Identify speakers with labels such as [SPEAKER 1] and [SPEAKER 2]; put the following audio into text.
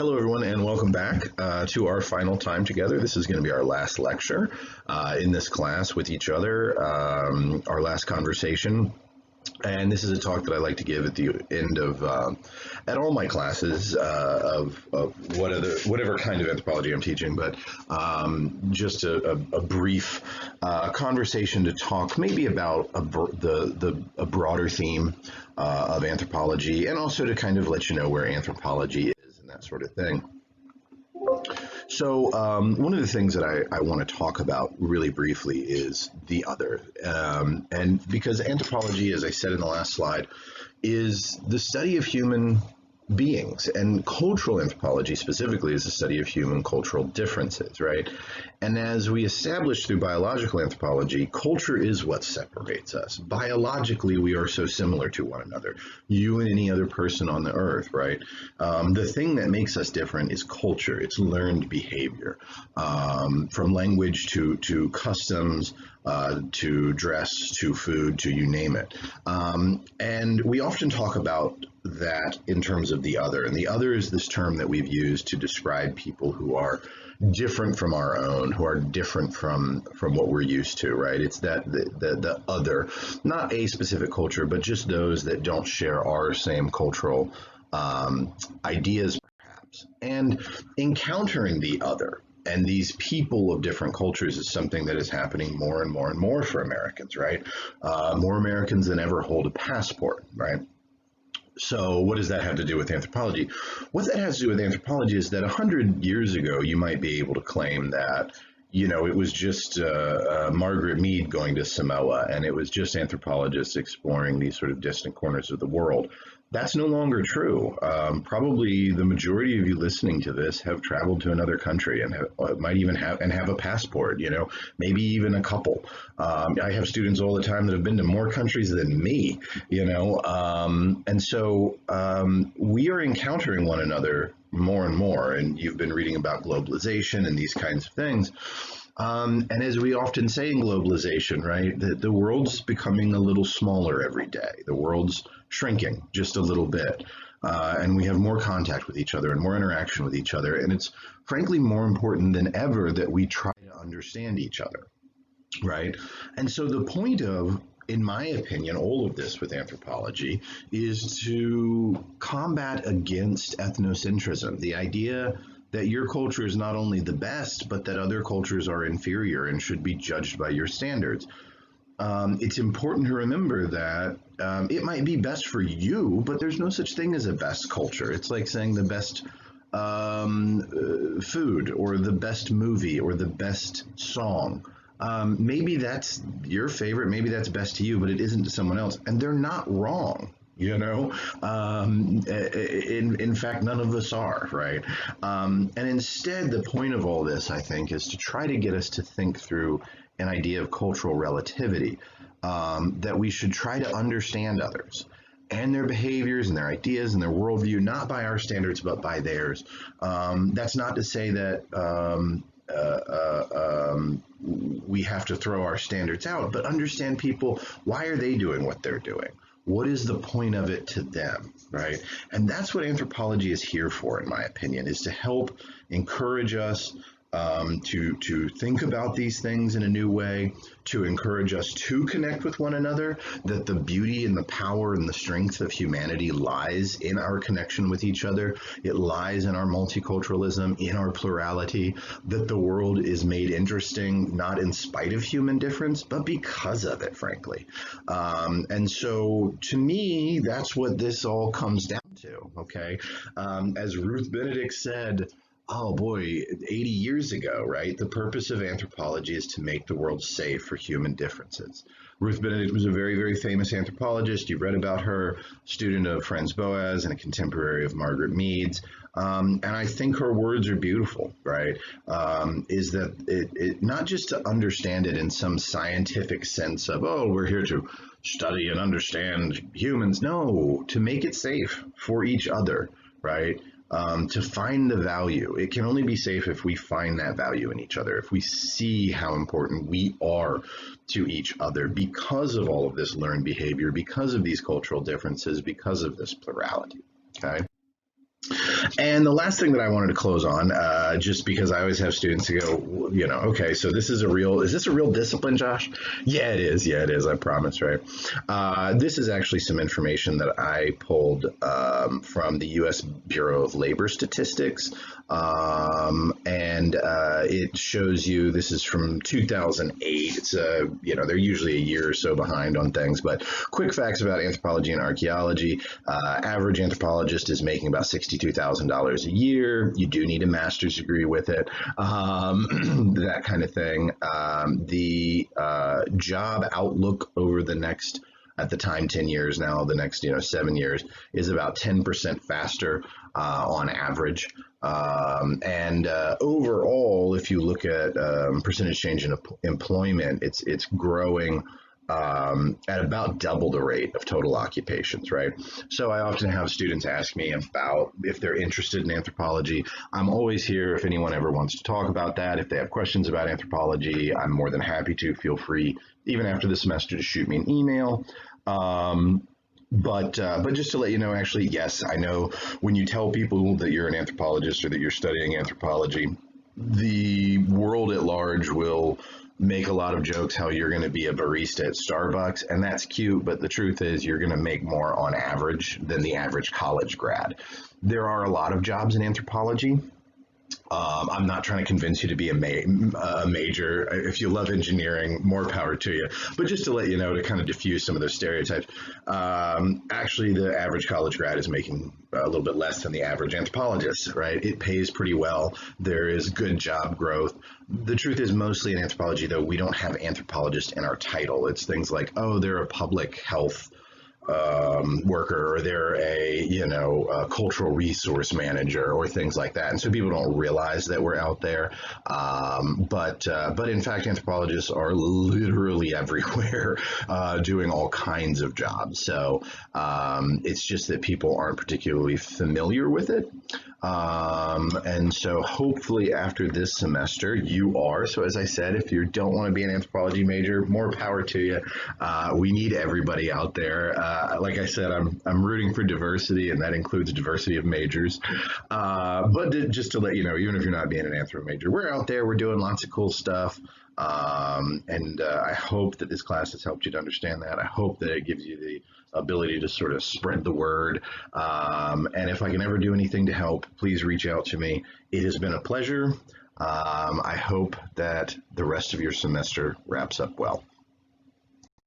[SPEAKER 1] Hello, everyone, and welcome back to our final time together. This is going to be our last lecture in this class with each other, our last conversation. And this is a talk that I like to give at the end of, at all my classes of whatever kind of anthropology I'm teaching, but just a brief conversation to talk maybe about a broader theme of anthropology, and also to kind of let you know where anthropology is and that sort of thing. So one of the things that I want to talk about really briefly is the other. And because anthropology, as I said in the last slide, is the study of human beings, and cultural anthropology specifically is the study of human cultural differences, right? And as we established through biological anthropology, culture is what separates us. Biologically, we are so similar to one another, you and any other person on the earth, right? The thing that makes us different is culture. It's learned behavior, from language to customs, to dress, to food, to you name it. And we often talk about that in terms of the other. And the other is this term that we've used to describe people who are different from our own, who are different from what we're used to, right? It's that the other, not a specific culture, but just those that don't share our same cultural ideas, perhaps. And encountering the other and these people of different cultures is something that is happening more and more and more for Americans, right? More Americans than ever hold a passport, right? So what does that have to do with anthropology? What that has to do with anthropology is that 100 years ago, you might be able to claim that, it was just Margaret Mead going to Samoa, and it was just anthropologists exploring these sort of distant corners of the world. That's no longer true. Probably the majority of you listening to this have traveled to another country and might even have a passport, maybe even a couple. I have students all the time that have been to more countries than me, and so we are encountering one another more and more, and you've been reading about globalization and these kinds of things. And as we often say in globalization, right, the world's becoming a little smaller every day. The world's shrinking just a little bit. And we have more contact with each other and more interaction with each other. And it's frankly more important than ever that we try to understand each other, right? And so the point of, in my opinion, all of this with anthropology is to combat against ethnocentrism, the idea that your culture is not only the best, but that other cultures are inferior and should be judged by your standards. It's important to remember that it might be best for you, but there's no such thing as a best culture. It's like saying the best food or the best movie or the best song. Maybe that's your favorite, maybe that's best to you, but it isn't to someone else. And they're not wrong. In fact, none of us are, right? And instead, the point of all this, I think, is to try to get us to think through an idea of cultural relativity, that we should try to understand others and their behaviors and their ideas and their worldview, not by our standards, but by theirs. That's not to say that we have to throw our standards out, but understand people. Why are they doing what they're doing? What is the point of it to them, right? And that's what anthropology is here for, in my opinion, is to help encourage us to think about these things in a new way, to encourage us to connect with one another, that the beauty and the power and the strength of humanity lies in our connection with each other. It lies in our multiculturalism, in our plurality, that the world is made interesting, not in spite of human difference, but because of it, frankly. And so to me, that's what this all comes down to, okay? As Ruth Benedict said, oh boy, 80 years ago, right? The purpose of anthropology is to make the world safe for human differences. Ruth Benedict was a very, very famous anthropologist. You've read about her, student of Franz Boas and a contemporary of Margaret Mead's. And I think her words are beautiful, right? Is that it not just to understand it in some scientific sense of, oh, we're here to study and understand humans. No, to make it safe for each other, right? To find the value. It can only be safe if we find that value in each other, if we see how important we are to each other because of all of this learned behavior, because of these cultural differences, because of this plurality, okay? And the last thing that I wanted to close on, just because I always have students who go, okay, so is this a real discipline, Josh? Yeah, it is. Yeah, it is. I promise, right? This is actually some information that I pulled from the U.S. Bureau of Labor Statistics. And it shows you, this is from 2008. It's they're usually a year or so behind on things, but quick facts about anthropology and archaeology. Average anthropologist is making about $62,000 a year. You do need a master's degree with it, that kind of thing. The job outlook over the next, at the time, 10 years now, the next 7 years, is about 10% faster on average. And overall, if you look at percentage change in employment, it's growing at about double the rate of total occupations, right? So I often have students ask me about if they're interested in anthropology. I'm always here if anyone ever wants to talk about that. If they have questions about anthropology, I'm more than happy to. Feel free, even after the semester, to shoot me an email. But just to let you know, actually, yes, I know when you tell people that you're an anthropologist or that you're studying anthropology, the world at large will make a lot of jokes how you're going to be a barista at Starbucks, and that's cute, but the truth is you're going to make more on average than the average college grad. There are a lot of jobs in anthropology. I'm not trying to convince you to be a major. If you love engineering, more power to you. But just to let you know, to kind of diffuse some of those stereotypes, actually the average college grad is making a little bit less than the average anthropologist, right? It pays pretty well. There is good job growth. The truth is, mostly in anthropology, though, we don't have anthropologist in our title. It's things like, oh, they're a public health worker, or they're a cultural resource manager, or things like that. And so people don't realize that we're out there. But in fact, anthropologists are literally everywhere, doing all kinds of jobs. So it's just that people aren't particularly familiar with it. And so hopefully after this semester you are. So as I said, if you don't want to be an anthropology major, more power to you. We need everybody out there. Like I said, I'm rooting for diversity, and that includes diversity of majors. But just to let you know, even if you're not being an anthro major, we're out there, we're doing lots of cool stuff. And I hope that this class has helped you to understand that. I hope that it gives you the ability to sort of spread the word. And if I can ever do anything to help, please reach out to me. It has been a pleasure. I hope that the rest of your semester wraps up well.